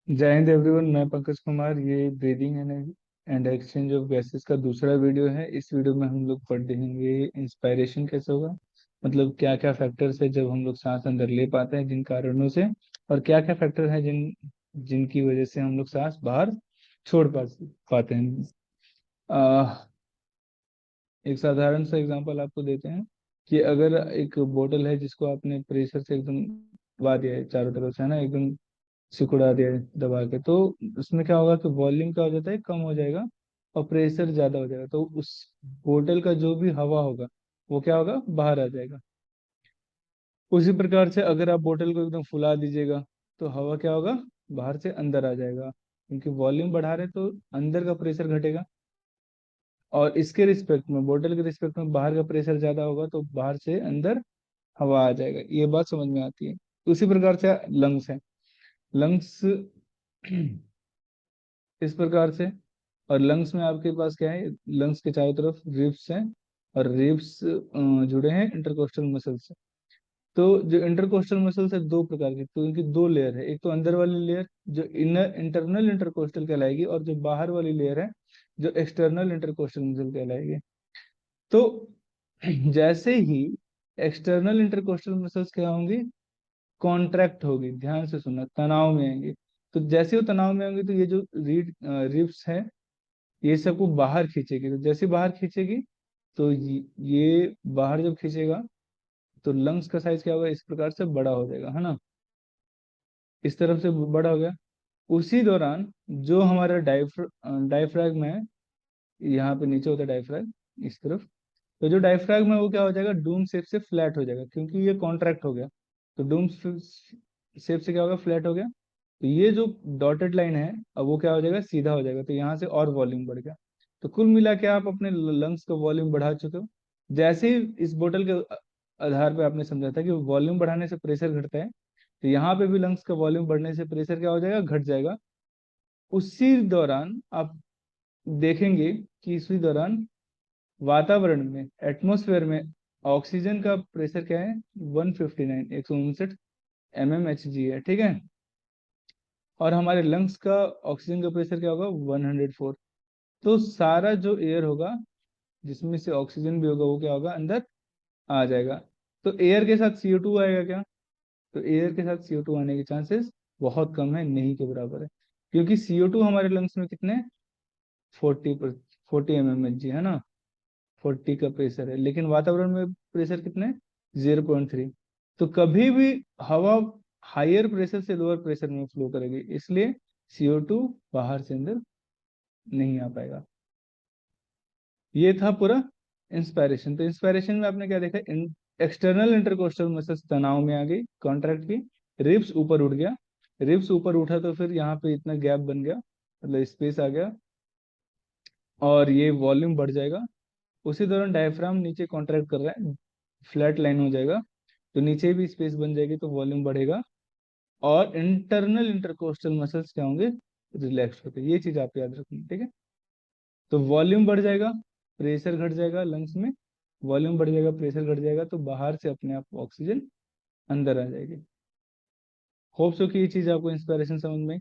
जय हिंद एवरीवन। मैं पंकज कुमार। ये breathing and exchange of gases का दूसरा वीडियो है। इस वीडियो में हम लोग पढ़ देंगे इंस्पायरेशन कैसे होगा, मतलब क्या क्या फैक्टर्स है जब हम लोग सांस अंदर ले पाते हैं जिन कारणों से, और क्या क्या फैक्टर है जिनकी वजह से हम लोग सांस बाहर छोड़ पाते हैं। आ, एक साधारण सा एग्जांपल आपको देते हैं कि अगर एक बोतल है जिसको आपने प्रेशर से एकदम दबा दिया है चारों तरफ से, है ना, एकदम सिकुड़ा दिया है दबा के, तो उसमें क्या होगा कि वॉल्यूम क्या हो जाता है, कम हो जाएगा और प्रेशर ज्यादा हो जाएगा। तो उस बोतल का जो भी हवा होगा वो क्या होगा, बाहर आ जाएगा। उसी प्रकार से अगर आप बोतल को एकदम फुला दीजिएगा तो हवा क्या होगा, बाहर से अंदर आ जाएगा, क्योंकि वॉल्यूम बढ़ा रहे तो अंदर का प्रेशर घटेगा। और इसके रिस्पेक्ट में, बोतल के रिस्पेक्ट में बाहर का प्रेशर ज्यादा होगा तो बाहर से अंदर हवा आ जाएगा। ये बात समझ में आती है। उसी प्रकार से लंग्स है। लंग्स इस प्रकार से, और लंग्स में आपके पास क्या है, लंग्स के चारों तरफ रिब्स हैं, और रिब्स जुड़े हैं इंटरकोस्टल मसल से। तो जो इंटरकोस्टल मसल्स है दो प्रकार के, तो इनकी दो लेयर है। एक तो अंदर वाली लेयर जो इनर इंटरनल इंटरकोस्टल कहलाएगी, और जो बाहर वाली लेयर है जो एक्सटर्नल इंटरकोस्टल मसल कहलाएगी। तो जैसे ही एक्सटर्नल इंटरकोस्टल मसल्स क्या होंगी, कॉन्ट्रैक्ट होगी, ध्यान से सुनना, तनाव में आएंगे। तो जैसे वो तनाव में आएंगे तो ये जो रिब्स है ये सबको बाहर खींचेगी। तो जैसे बाहर खींचेगी तो ये बाहर जब खींचेगा तो लंग्स का साइज क्या होगा, इस प्रकार से बड़ा हो जाएगा, है ना, इस तरफ से बड़ा हो गया। उसी दौरान जो हमारा डायफ्राग्म है, यहाँ पे नीचे होता है डायफ्राग्म, इस तरफ, तो जो डायफ्राग्म है वो क्या हो जाएगा, डूम शेप से फ्लैट हो जाएगा, क्योंकि ये कॉन्ट्रैक्ट हो गया। तो डूम शेप से क्या होगा, फ्लैट हो गया। तो ये जो डॉटेड लाइन है अब वो क्या हो जाएगा, सीधा हो जाएगा। तो यहाँ से और वॉल्यूम बढ़ गया। तो कुल मिला के आप अपने लंग्स का वॉल्यूम बढ़ा चुके हो। जैसे ही इस बोतल के आधार पे आपने समझा था कि वॉल्यूम बढ़ाने से प्रेशर घटता है, तो यहाँ पे भी लंग्स का वॉल्यूम बढ़ने से प्रेशर क्या हो जाएगा, घट जाएगा। उसी दौरान आप देखेंगे कि इसी दौरान वातावरण में, एटमॉस्फेयर में ऑक्सीजन का प्रेशर क्या है, 159, 159 mmHg है, ठीक है। और हमारे लंग्स का ऑक्सीजन का प्रेशर क्या होगा, 104। तो सारा जो एयर होगा जिसमें से ऑक्सीजन भी होगा वो क्या होगा, अंदर आ जाएगा। तो एयर के साथ CO2 आएगा क्या, तो एयर के साथ CO2 आने के चांसेस बहुत कम है, नहीं के बराबर है। क्योंकि CO2 हमारे लंग्स में कितने, 40 mmHg है ना, 40 का प्रेशर है, लेकिन वातावरण में प्रेशर कितने, 0.3। तो कभी भी हवा हायर प्रेशर से लोअर प्रेशर में फ्लो करेगी, इसलिए CO2 बाहर से अंदर नहीं आ पाएगा। ये था पूरा इंस्पायरेशन। तो इंस्पायरेशन में आपने क्या देखा, एक्सटर्नल इंटरकोस्टल मसल्स तनाव में आ गई, कॉन्ट्रैक्ट की, रिब्स ऊपर उठ गया। रिब्स ऊपर उठा तो फिर यहाँ पे इतना गैप बन गया, मतलब स्पेस आ गया, और ये वॉल्यूम बढ़ जाएगा। उसी दौरान डायफ्राम नीचे कॉन्ट्रैक्ट कर रहा है, फ्लैट लाइन हो जाएगा, तो नीचे भी स्पेस बन जाएगी तो वॉल्यूम बढ़ेगा। और इंटरनल इंटरकोस्टल मसल्स क्या होंगे, रिलैक्स होते, ये चीज आप याद रखना, ठीक है। तो वॉल्यूम बढ़ जाएगा, प्रेशर घट जाएगा लंग्स में, वॉल्यूम बढ़ जाएगा, प्रेशर घट जाएगा, तो बाहर से अपने आप ऑक्सीजन अंदर आ जाएगी। होप सो कि ये चीज आपको इंस्पिरेशन समझ में आई।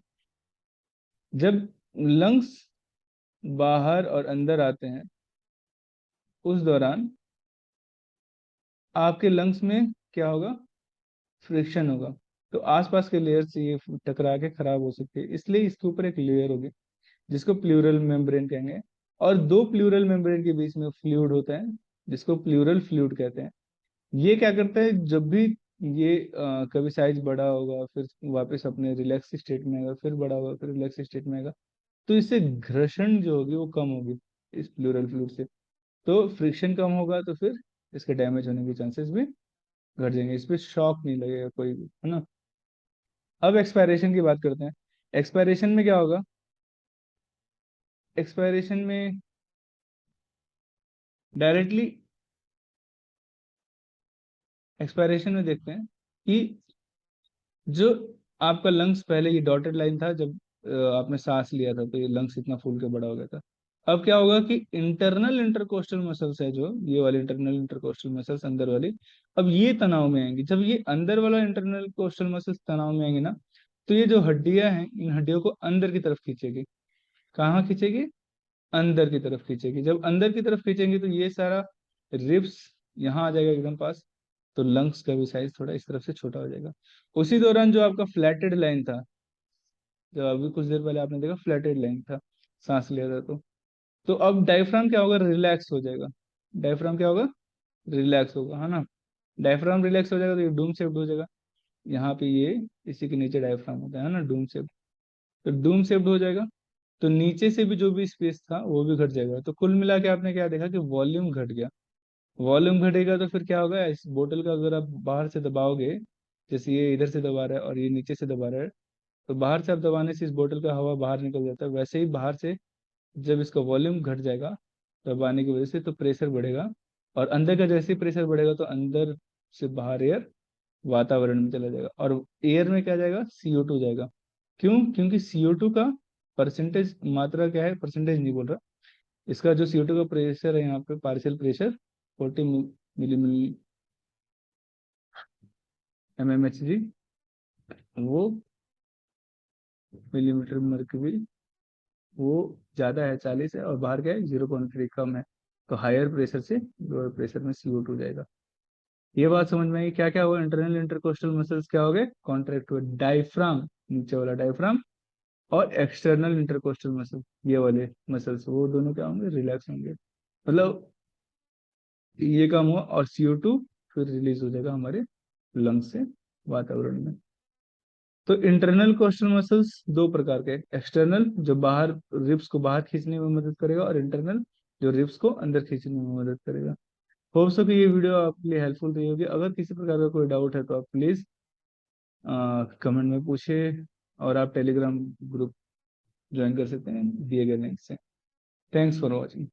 जब लंग्स बाहर और अंदर आते हैं उस दौरान आपके लंग्स में क्या होगा, फ्रिक्शन होगा। तो आसपास के लेयर से ये टकरा के खराब हो सकती है, इसलिए इसके ऊपर एक लेयर होगी जिसको प्लूरल मेम्ब्रेन कहेंगे। और दो प्लूरल मेम्ब्रेन के बीच में फ्लूइड होता है जिसको प्लूरल फ्लूइड कहते हैं। ये क्या करता है, जब भी ये कभी साइज बड़ा होगा फिर वापस अपने रिलैक्स स्टेट में आएगा, फिर बड़ा होगा फिर रिलैक्स स्टेट में आएगा, तो इससे घर्षण जो होगी वो कम होगी इस प्लूरल फ्लूइड से। तो फ्रिक्शन कम होगा तो फिर इसके डैमेज होने के चांसेस भी घट जाएंगे, इस पे शॉक नहीं लगेगा कोई भी, है ना। अब एक्सपायरेशन की बात करते हैं। एक्सपायरेशन में क्या होगा, एक्सपायरेशन में डायरेक्टली, एक्सपायरेशन में देखते हैं कि जो आपका लंग्स, पहले ये डॉटेड लाइन था जब आपने सांस लिया था तो ये लंग्स इतना फूल के बड़ा हो गया था। अब क्या होगा कि इंटरनल इंटरकोस्टल मसल्स है, जो ये वाली इंटरनल इंटरकोस्टल मसल्स अंदर वाली, अब ये तनाव में आएंगी। जब ये अंदर वाला इंटरनल कोस्टल मसल्स तनाव में आएंगे ना, तो ये जो हड्डियां हैं, इन हड्डियों को अंदर की तरफ खींचेगी। कहाँ खींचेगी? अंदर की तरफ खींचेगी। जब अंदर की तरफ खींचेंगे तो ये सारा रिब्स यहाँ आ जाएगा एकदम पास, तो लंग्स का भी साइज थोड़ा इस तरफ से छोटा हो जाएगा। उसी दौरान जो आपका फ्लैटेड लाइन था, जो अभी कुछ देर पहले आपने देखा फ्लैटेड लाइन था, सांस लिया था, तो अब डायफ्राम क्या होगा? रिलैक्स हो जाएगा। डायफ्राम क्या होगा? रिलैक्स होगा, है ना। डायफ्राम रिलैक्स हो जाएगा तो ये डूम शेप्ड हो जाएगा। यहाँ पे ये इसी के नीचे डायफ्राम होता है ना, डूम शेप्ड। तो डूम शेप्ड हो जाएगा, तो नीचे से भी जो भी स्पेस था वो भी घट जाएगा। तो कुल मिला के आपने क्या देखा कि वॉल्यूम घट गया। वॉल्यूम घटेगा तो फिर क्या होगा? इस बोतल का अगर आप बाहर से दबाओगे, जैसे ये इधर से दबा रहा है और ये नीचे से दबा रहा है, तो बाहर से आप दबाने से इस बोतल का हवा बाहर निकल जाता है। वैसे ही बाहर से जब इसका वॉल्यूम घट जाएगा दबाने की वजह से, तो प्रेशर बढ़ेगा, और अंदर का जैसे ही प्रेशर बढ़ेगा तो अंदर से बाहर एयर वातावरण में चला जाएगा, और एयर में क्या जाएगा? CO2 जाएगा। क्यों? क्योंकि CO2 का परसेंटेज मात्रा क्या है? परसेंटेज नहीं बोल रहा, इसका जो CO2 का प्रेशर है यहाँ पे, पार्शियल प्रेशर 40 mmHg, वो मिलीमीटर मर्क्यूरी, वो ज्यादा है, 40 है, और बाहर क्या है? 0.3 कम है। तो हायर प्रेशर से लोअर प्रेशर में CO2 जाएगा। ये बात समझ में आई? क्या क्या हुआ? इंटरनल इंटरकोस्टल मसल्स क्या हो गए? कॉन्ट्रैक्ट हुए। डायफ्राम, नीचे वाला डायफ्राम, और एक्सटर्नल इंटरकोस्टल मसल, ये वाले मसल्स, वो दोनों क्या होंगे? रिलैक्स होंगे। मतलब ये काम हुआ, और CO2 फिर रिलीज हो जाएगा हमारे लंग्स से वातावरण में। तो इंटरनल कोस्टल मसल्स दो प्रकार के, एक्सटर्नल जो बाहर रिब्स को बाहर खींचने में मदद करेगा, और इंटरनल जो रिब्स को अंदर खींचने में मदद करेगा। होप सो कि ये वीडियो आपके लिए हेल्पफुल रही होगी। अगर किसी प्रकार का कोई डाउट है तो आप प्लीज़ कमेंट में पूछिए, और आप टेलीग्राम ग्रुप ज्वाइन कर सकते हैं दिए गए लिंक से। Thanks for watching.